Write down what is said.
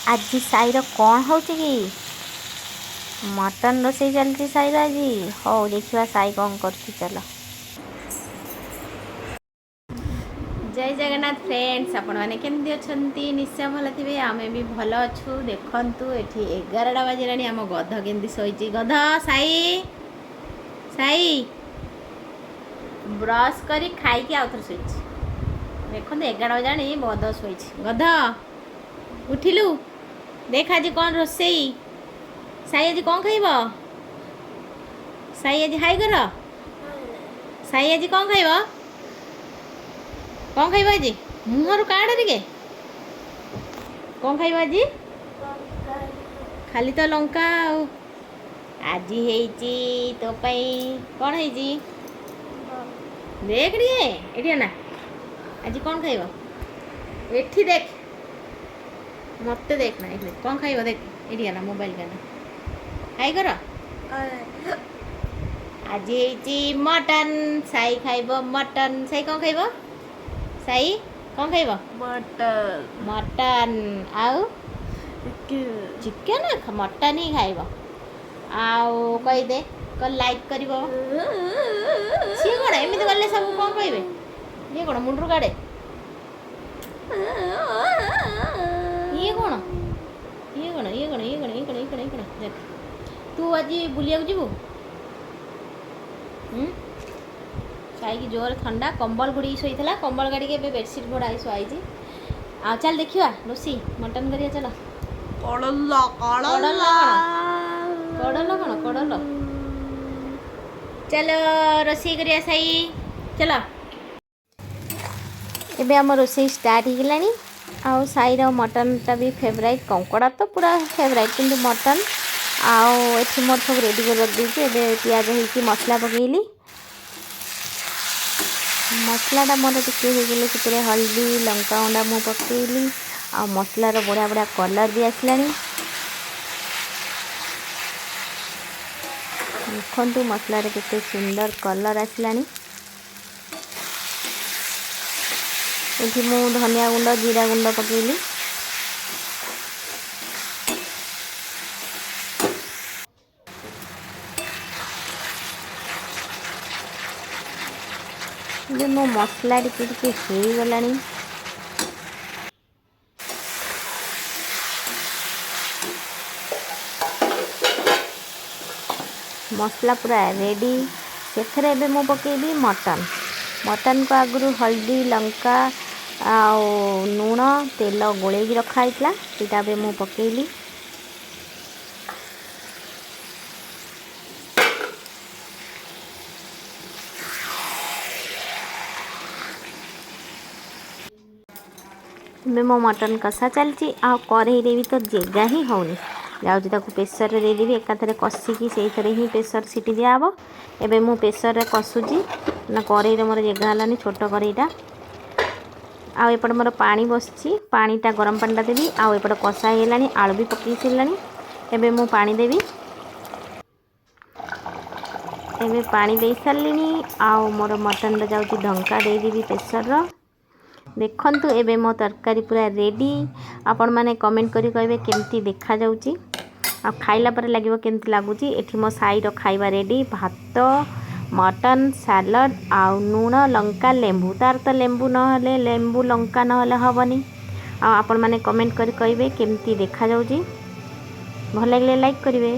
आज साईर कौन हो कि मटन रोसे चलती साईर आज हो देखा साई कौन कर चल। जय जगन्नाथ फ्रेंड्स आपण मैंने केमती अच्छा निश्चय भल थे आम भी भल अच्छु देखु ये 11टा बाजिलानी आम गध केमती शोची गध साई साई ब्रश कर खाई आउ थे शोच देखो 11 बजाणी गध शोची गध उठिलु देख आज कौन रोसई साई आज कौन खाइब साई आज हाई कर साई आज कौन खाइब कौन खाइब आज मुहर काढ़ टे कौन खाइब आज खाली तो लंका आज हेची तो पाई कौन हेची देख रे एठी ना आज कौन खाइब एठी देख मत देख ना ये कौन खाइब देख ये ना मोबाइल का ना खाई कर आज हेची मटन साई खाइब मटन साई कौन खाइब साई कौन खाइब मटन मटन आउ चिकेन मटन ही खाइब आउ कही दे कल लाइक कर सी कौन एमती गले सब कौन कहे ये कौन मुंडू काड़े ये कौन ये कौन ये कौन ये कौन ये कौन ये कौन ये कौन देख तू आज बुलिया जीवु साई की जोर ठंडा कंबल घोड़ी शोला कंबल गाड़ी के बेडसीट घोड़ा शुआई आ चल देखिए रोसी मटन करिया चल कड़ल कड़ल कड़ल कौन कड़ल चलो रोसी करिया साई चलो एबे आम रोसे स्टार्ट हो गलानी आउ साईर मटनटा भी फेवराइट कंकड़ा तो पूरा फेवराइट किंतु मटन आउ एठी मोर सब रेडी कर रख देछि एबे प्याज होइछि मसला पकेइली मसलाटा मोर टिके हो गेले सेतरे हल्दी लंका गुंडा मु पकेइली आ मसलार बढ़िया बढ़िया कलर भी आसलानी देखंतु मसलार केते सुंदर कलर आसलानी ये मु धनिया गुंड जीरा गुंड पकेइली जे मो मसला टिके हो गलानी मसला पूरा रेडी से मु पकेबी मटन मटन को आगु हल्दी लंका आउ लुण तेल गोलेगी रखाई सीटा भी मु पकेइली मो मटन कषा चलती आ कढ़ई भी तो जगह ही होनी जाऊँगी ताको प्रेसर रे देदेवी एकाथरे कषिकी से ही प्रेसर सीटी दियाब एबे मु प्रेसर रे कषुची ना कढ़ई रे मोर जगह हलानी छोट कढ़ईटा आउ एपटे मोर पानी बसची पानीटा गरम पानीटा देवी आउ एपटे कषा होगलानी आलू भी पकई सारानी एबे मु पानी देवी एबे पानी दे सारलिनी आउ मोर मटन रे जाउची ढंका दे देवी प्रेसर रो देखंतु एबे मो तरकारी पूरा रेडी आपण माने कमेंट करी कहबे केमती देखा जाउची आ खाइला पर लागिवो केमती लागुची एठी मो साईर खाइबा रेडी भात मटन सैलड आउ लुण लंका लेंबू तार तो लेंबू नहले लेंबू लंका नहले हबनी आ आपण माने कमेंट करी कहबे केमती देखा जाउची भल लागले लाइक करिवे।